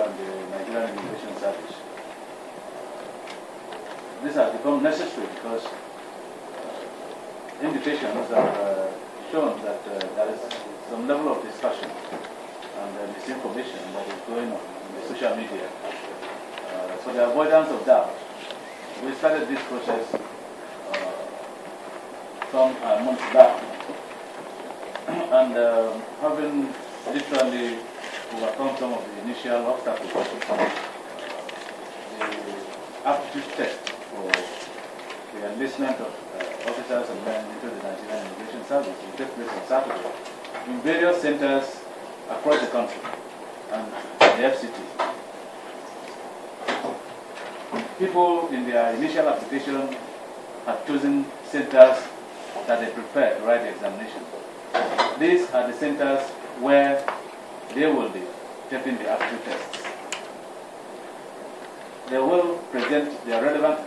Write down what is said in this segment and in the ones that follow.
and the Nigerian Immigration Service. This has become necessary because indications have shown that there is some level of discussion and misinformation that is going on in the social media. For the avoidance of doubt, we started this process some months back, and having literally overcome some of the initial obstacles, the aptitude test for the enlistment of officers and men into the Nigerian Immigration Service will take place on Saturday in various centers across the country and the FCT. People in their initial application have chosen centers that they prefer to write the examination. These are the centers where they will be taking the aptitude tests. They will present their relevant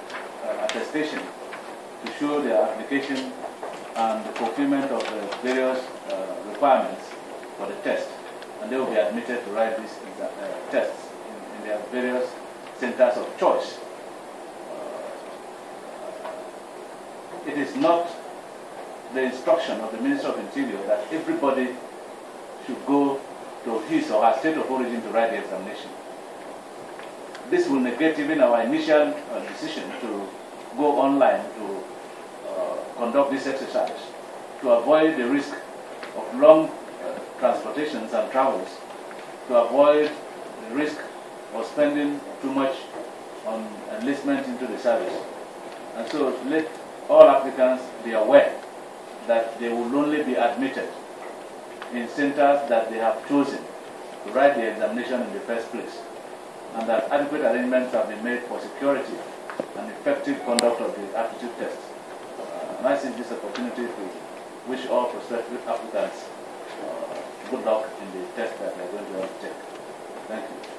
attestation to show their application and the fulfillment of the various requirements for the test, and they will be admitted to write these tests in their various centers of choice. It is not the instruction of the Minister of Interior that everybody should go to his or her state of origin to write the examination. This will negate even our initial decision to go online to conduct this exercise, to avoid the risk of long transportations and travels, to avoid the risk of spending too much on enlistment into the service. And so let all applicants be aware that they will only be admitted in centers that they have chosen to write the examination in the first place, and that adequate arrangements have been made for security and effective conduct of the aptitude test. And I see this opportunity to wish all prospective applicants good luck in the test that they are going to take. Thank you.